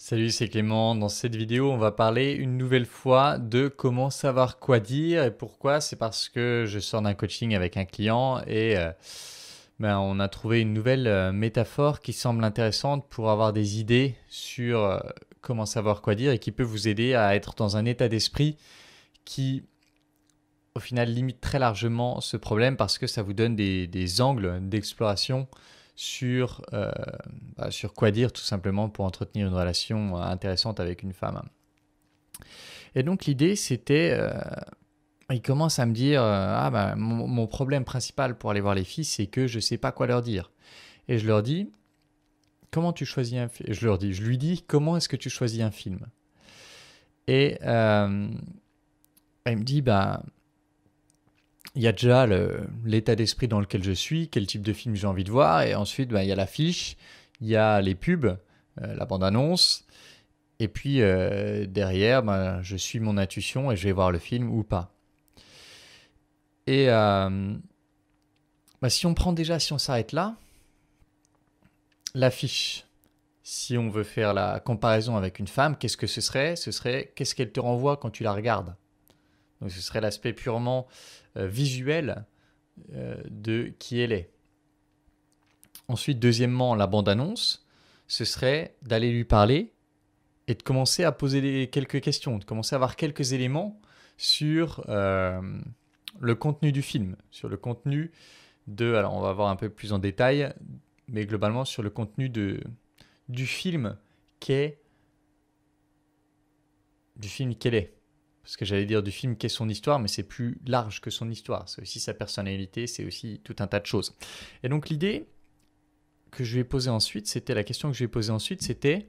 Salut, c'est Clément. Dans cette vidéo, on va parler une nouvelle fois de comment savoir quoi dire et pourquoi. C'est parce que je sors d'un coaching avec un client et on a trouvé une nouvelle métaphore qui semble intéressante pour avoir des idées sur comment savoir quoi dire et qui peut vous aider à être dans un état d'esprit qui, au final, limite très largement ce problème parce que ça vous donne des angles d'exploration sur quoi dire tout simplement pour entretenir une relation intéressante avec une femme. Et donc l'idée c'était, il commence à me dire, mon problème principal pour aller voir les filles c'est que je sais pas quoi leur dire. Et je leur dis, comment tu choisis un film? Je lui dis, comment est-ce que tu choisis un film? Et il me dit, il y a déjà l'état d'esprit dans lequel je suis, quel type de film j'ai envie de voir, et ensuite il y a l'affiche, il y a les pubs, la bande-annonce, et puis derrière, je suis mon intuition et je vais voir le film ou pas. Et si on s'arrête là, l'affiche, si on veut faire la comparaison avec une femme, qu'est-ce que ce serait? Ce serait qu'est-ce qu'elle te renvoie quand tu la regardes. Donc ce serait l'aspect purement visuel de qui elle est. Ensuite, deuxièmement, la bande-annonce, ce serait d'aller lui parler et de commencer à poser quelques questions, de commencer à avoir quelques éléments sur le contenu du film, sur le contenu alors on va voir un peu plus en détail, mais globalement sur le contenu du film qu'est qu'elle est. Parce que j'allais dire du film qu'est son histoire, mais c'est plus large que son histoire. C'est aussi sa personnalité, c'est aussi tout un tas de choses. Et donc l'idée que je lui ai posée ensuite, la question que je lui ai posée ensuite, c'était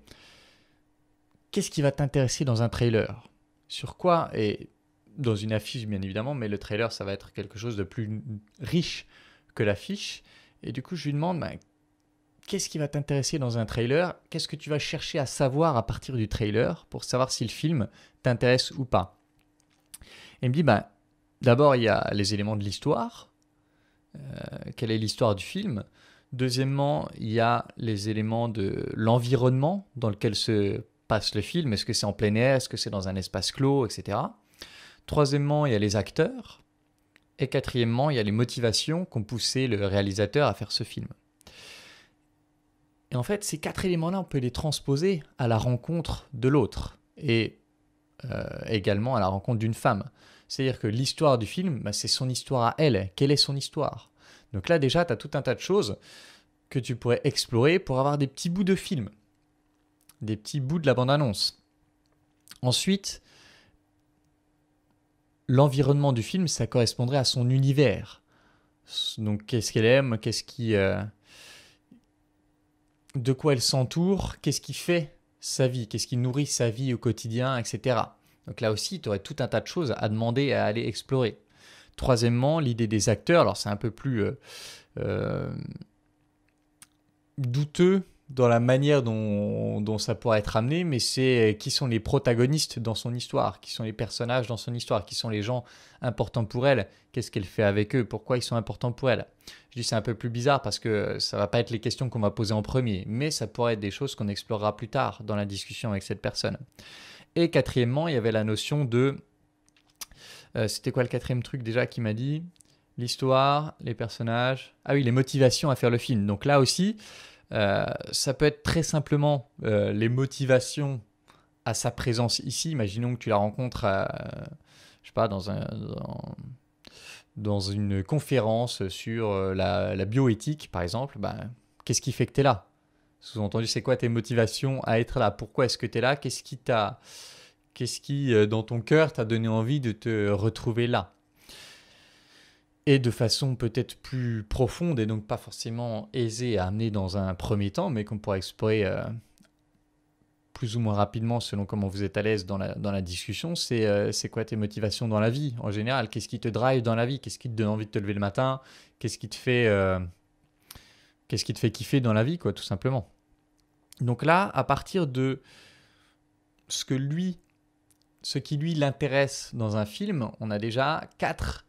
qu'est-ce qui va t'intéresser dans un trailer? Sur quoi? Et dans une affiche, bien évidemment, mais le trailer, ça va être quelque chose de plus riche que l'affiche. Et du coup, je lui demande, qu'est-ce qui va t'intéresser dans un trailer? Qu'est-ce que tu vas chercher à savoir à partir du trailer pour savoir si le film t'intéresse ou pas? Et il me dit, d'abord, il y a les éléments de l'histoire. Quelle est l'histoire du film? Deuxièmement, il y a les éléments de l'environnement dans lequel se passe le film. Est-ce que c'est en plein air? Est-ce que c'est dans un espace clos, etc. Troisièmement, il y a les acteurs. Et quatrièmement, il y a les motivations qu'ont poussé le réalisateur à faire ce film. Et en fait, ces quatre éléments-là, on peut les transposer à la rencontre de l'autre et également à la rencontre d'une femme. C'est-à-dire que l'histoire du film, c'est son histoire à elle. Quelle est son histoire? Donc là, déjà, tu as tout un tas de choses que tu pourrais explorer pour avoir des petits bouts de film, des petits bouts de la bande-annonce. Ensuite, l'environnement du film, ça correspondrait à son univers. Donc, qu'est-ce qu'elle aime, de quoi elle s'entoure, qu'est-ce qui fait sa vie, qu'est-ce qui nourrit sa vie au quotidien, etc. Donc là aussi, tu aurais tout un tas de choses à demander, à aller explorer. Troisièmement, l'idée des acteurs. Alors c'est un peu plus douteux dans la manière dont ça pourrait être amené, mais c'est qui sont les protagonistes dans son histoire, qui sont les personnages dans son histoire, qui sont les gens importants pour elle, qu'est-ce qu'elle fait avec eux, pourquoi ils sont importants pour elle. Je dis c'est un peu plus bizarre parce que ça va pas être les questions qu'on va poser en premier, mais ça pourrait être des choses qu'on explorera plus tard dans la discussion avec cette personne. Et quatrièmement, il y avait la notion de... c'était quoi le quatrième truc déjà qu'il m'a dit? L'histoire, les personnages... Ah oui, les motivations à faire le film. Donc là aussi, ça peut être très simplement les motivations à sa présence ici. Imaginons que tu la rencontres je sais pas, dans une conférence sur la bioéthique, par exemple. Qu'est-ce qui fait que tu es là? Sous-entendu, c'est quoi tes motivations à être là? Pourquoi est-ce que tu es là? Qu'est-ce qui, dans ton cœur, t'a donné envie de te retrouver là? Et de façon peut-être plus profonde et donc pas forcément aisée à amener dans un premier temps, mais qu'on pourra explorer plus ou moins rapidement selon comment vous êtes à l'aise dans la discussion, c'est quoi tes motivations dans la vie en général? Qu'est-ce qui te drive dans la vie? Qu'est-ce qui te donne envie de te lever le matin? Qu'est-ce qui te fait kiffer dans la vie, quoi, tout simplement? Donc là, à partir de ce qui lui l'intéresse dans un film, on a déjà 4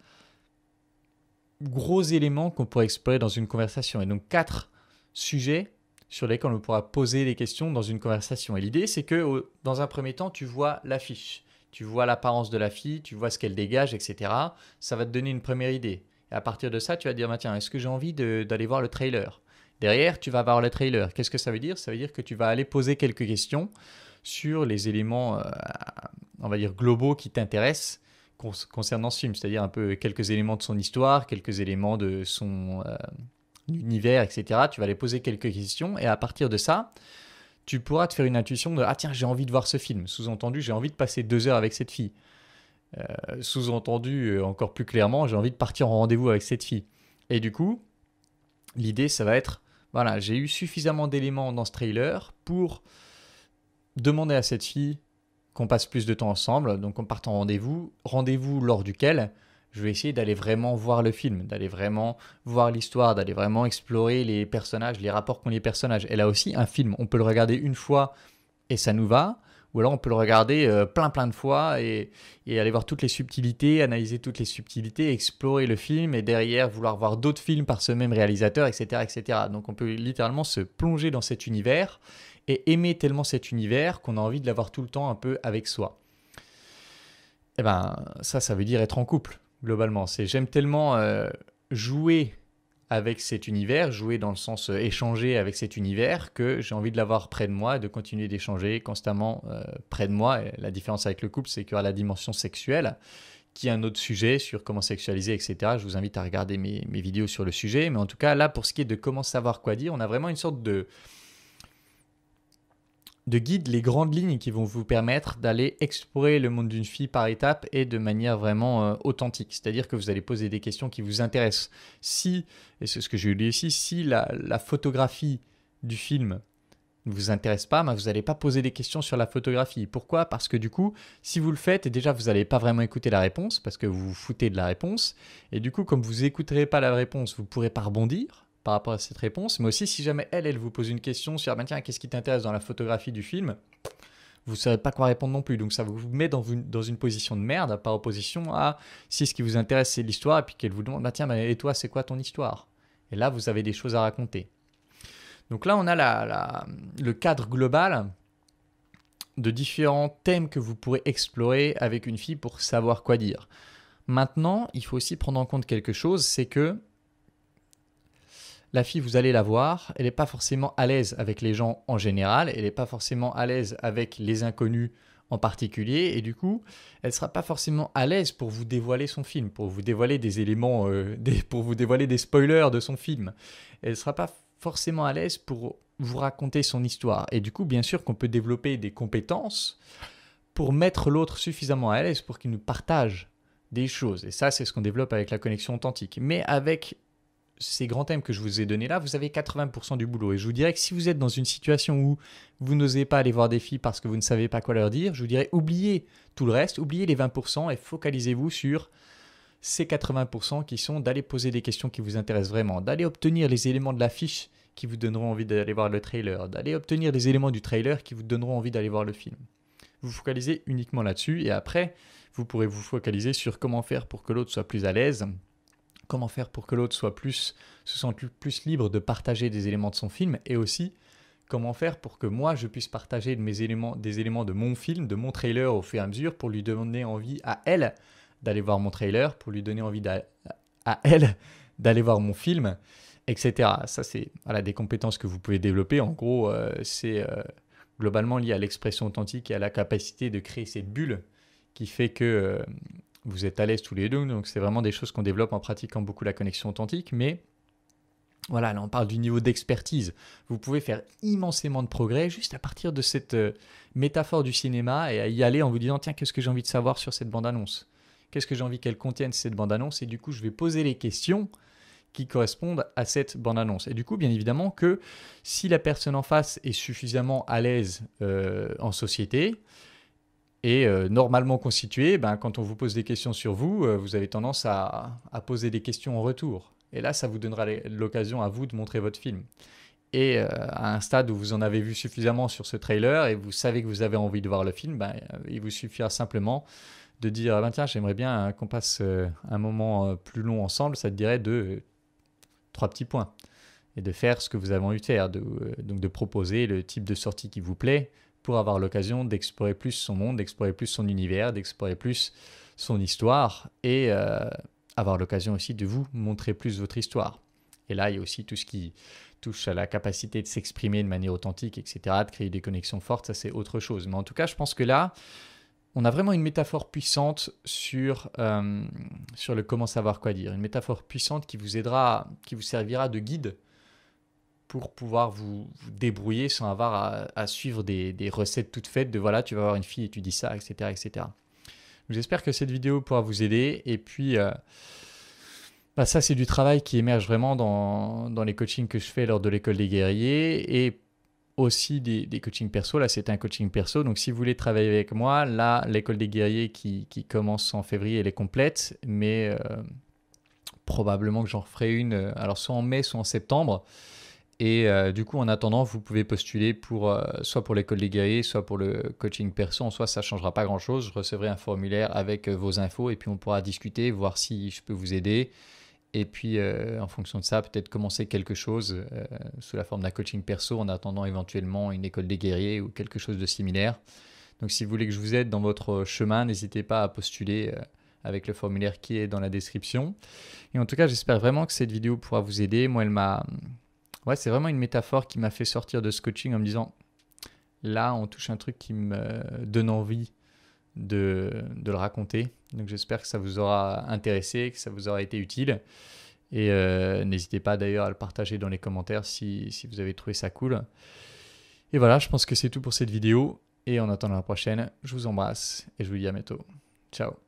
gros éléments qu'on pourrait explorer dans une conversation. Et donc 4 sujets sur lesquels on pourra poser des questions dans une conversation. Et l'idée, c'est que dans un premier temps, tu vois l'affiche, tu vois l'apparence de la fille, tu vois ce qu'elle dégage, etc. Ça va te donner une première idée. Et à partir de ça, tu vas te dire, bah, tiens, est-ce que j'ai envie d'aller voir le trailer? Derrière, tu vas voir le trailer. Qu'est-ce que ça veut dire? Ça veut dire que tu vas aller poser quelques questions sur les éléments, on va dire, globaux qui t'intéressent concernant ce film. C'est-à-dire un peu quelques éléments de son histoire, quelques éléments de son univers, etc. Tu vas aller poser quelques questions et à partir de ça, tu pourras te faire une intuition de « Ah tiens, j'ai envie de voir ce film ». Sous-entendu, j'ai envie de passer 2 heures avec cette fille. Sous-entendu, encore plus clairement, j'ai envie de partir en rendez-vous avec cette fille. Et du coup, l'idée, ça va être, voilà, j'ai eu suffisamment d'éléments dans ce trailer pour demander à cette fille qu'on passe plus de temps ensemble, donc on parte en rendez-vous lors duquel je vais essayer d'aller vraiment voir le film, d'aller vraiment voir l'histoire, d'aller vraiment explorer les personnages, les rapports qu'ont les personnages. Et là aussi, un film, on peut le regarder une fois et ça nous va, ou alors on peut le regarder plein de fois et aller voir toutes les subtilités, analyser toutes les subtilités, explorer le film et derrière vouloir voir d'autres films par ce même réalisateur, etc., etc. Donc on peut littéralement se plonger dans cet univers et aimer tellement cet univers qu'on a envie de l'avoir tout le temps un peu avec soi. Et ben ça veut dire être en couple, globalement. J'aime tellement jouer avec cet univers, jouer dans le sens échanger avec cet univers, que j'ai envie de l'avoir près de moi et de continuer d'échanger constamment près de moi. Et la différence avec le couple, c'est qu'il y aura la dimension sexuelle, qui est un autre sujet sur comment sexualiser, etc. Je vous invite à regarder mes vidéos sur le sujet. Mais en tout cas, là, pour ce qui est de comment savoir quoi dire, on a vraiment une sorte de guide, les grandes lignes qui vont vous permettre d'aller explorer le monde d'une fille par étapes et de manière vraiment authentique. C'est-à-dire que vous allez poser des questions qui vous intéressent. Si, et c'est ce que j'ai lu ici, si la photographie du film ne vous intéresse pas, vous n'allez pas poser des questions sur la photographie. Pourquoi? Parce que du coup, si vous le faites, déjà vous n'allez pas vraiment écouter la réponse parce que vous vous foutez de la réponse. Et du coup, comme vous n'écouterez pas la réponse, vous ne pourrez pas rebondir par rapport à cette réponse, mais aussi si jamais elle vous pose une question sur tiens, qu'est-ce qui t'intéresse dans la photographie du film, vous ne saurez pas quoi répondre non plus. Donc ça vous met dans une position de merde par opposition à si ce qui vous intéresse c'est l'histoire et puis qu'elle vous demande tiens, et toi c'est quoi ton histoire? Et là vous avez des choses à raconter. Donc là on a le cadre global de différents thèmes que vous pourrez explorer avec une fille pour savoir quoi dire. Maintenant, il faut aussi prendre en compte quelque chose, c'est que la fille, vous allez la voir, elle n'est pas forcément à l'aise avec les gens en général, elle n'est pas forcément à l'aise avec les inconnus en particulier, et du coup, elle ne sera pas forcément à l'aise pour vous dévoiler son film, pour vous dévoiler des éléments, pour vous dévoiler des spoilers de son film. Elle ne sera pas forcément à l'aise pour vous raconter son histoire. Et du coup, bien sûr qu'on peut développer des compétences pour mettre l'autre suffisamment à l'aise pour qu'il nous partage des choses. Et ça, c'est ce qu'on développe avec la connexion authentique. Mais avec ces grands thèmes que je vous ai donnés là, vous avez 80% du boulot. Et je vous dirais que si vous êtes dans une situation où vous n'osez pas aller voir des filles parce que vous ne savez pas quoi leur dire, je vous dirais oubliez tout le reste, oubliez les 20% et focalisez-vous sur ces 80% qui sont d'aller poser des questions qui vous intéressent vraiment, d'aller obtenir les éléments de l'affiche qui vous donneront envie d'aller voir le trailer, d'aller obtenir les éléments du trailer qui vous donneront envie d'aller voir le film. Vous focalisez uniquement là-dessus et après, vous pourrez vous focaliser sur comment faire pour que l'autre soit plus à l'aise, comment faire pour que l'autre se sente plus libre de partager des éléments de son film et aussi comment faire pour que moi je puisse partager des éléments de mon film, de mon trailer au fur et à mesure pour lui donner envie à elle d'aller voir mon trailer, pour lui donner envie à elle d'aller voir mon film, etc. Ça c'est des compétences que vous pouvez développer. En gros, c'est globalement lié à l'expression authentique et à la capacité de créer cette bulle qui fait que vous êtes à l'aise tous les deux, donc c'est vraiment des choses qu'on développe en pratiquant beaucoup la connexion authentique, mais voilà, là on parle du niveau d'expertise. Vous pouvez faire immensément de progrès juste à partir de cette métaphore du cinéma et à y aller en vous disant tiens, qu'est-ce que j'ai envie de savoir sur cette bande-annonce? Qu'est-ce que j'ai envie qu'elle contienne cette bande-annonce? Et du coup, je vais poser les questions qui correspondent à cette bande-annonce. Et du coup, bien évidemment que si la personne en face est suffisamment à l'aise en société, et normalement constitué, quand on vous pose des questions sur vous, vous avez tendance à poser des questions en retour. Et là, ça vous donnera l'occasion à vous de montrer votre film. Et à un stade où vous en avez vu suffisamment sur ce trailer et vous savez que vous avez envie de voir le film, il vous suffira simplement de dire tiens, j'aimerais bien qu'on passe un moment plus long ensemble, ça te dirait de 3 petits points. et de faire ce que vous avez envie de faire, donc de proposer le type de sortie qui vous plaît pour avoir l'occasion d'explorer plus son monde, d'explorer plus son univers, d'explorer plus son histoire et avoir l'occasion aussi de vous montrer plus votre histoire. Et là, il y a aussi tout ce qui touche à la capacité de s'exprimer de manière authentique, etc., de créer des connexions fortes, ça c'est autre chose. Mais en tout cas, je pense que là, on a vraiment une métaphore puissante sur le comment savoir quoi dire. Une métaphore puissante qui vous aidera, qui vous servira de guide pour pouvoir vous débrouiller sans avoir à suivre des recettes toutes faites de voilà, tu vas voir une fille et tu dis ça, etc., etc. J'espère que cette vidéo pourra vous aider. Et puis, ça, c'est du travail qui émerge vraiment dans les coachings que je fais lors de l'école des guerriers et aussi des coachings perso. Là, c'est un coaching perso. Donc, si vous voulez travailler avec moi, là, l'école des guerriers qui commence en février, elle est complète. Mais probablement que j'en referai une, alors soit en mai, soit en septembre. Et du coup, en attendant, vous pouvez postuler soit pour l'école des guerriers, soit pour le coaching perso. En soi, ça ne changera pas grand-chose. Je recevrai un formulaire avec vos infos et puis on pourra discuter, voir si je peux vous aider. Et puis, en fonction de ça, peut-être commencer quelque chose sous la forme d'un coaching perso en attendant éventuellement une école des guerriers ou quelque chose de similaire. Donc, si vous voulez que je vous aide dans votre chemin, n'hésitez pas à postuler avec le formulaire qui est dans la description. Et en tout cas, j'espère vraiment que cette vidéo pourra vous aider. Moi, Ouais, c'est vraiment une métaphore qui m'a fait sortir de ce coaching en me disant, là, on touche un truc qui me donne envie de le raconter. Donc, j'espère que ça vous aura intéressé, que ça vous aura été utile. Et n'hésitez pas d'ailleurs à le partager dans les commentaires si vous avez trouvé ça cool. Et voilà, je pense que c'est tout pour cette vidéo. Et en attendant la prochaine, je vous embrasse et je vous dis à bientôt. Ciao.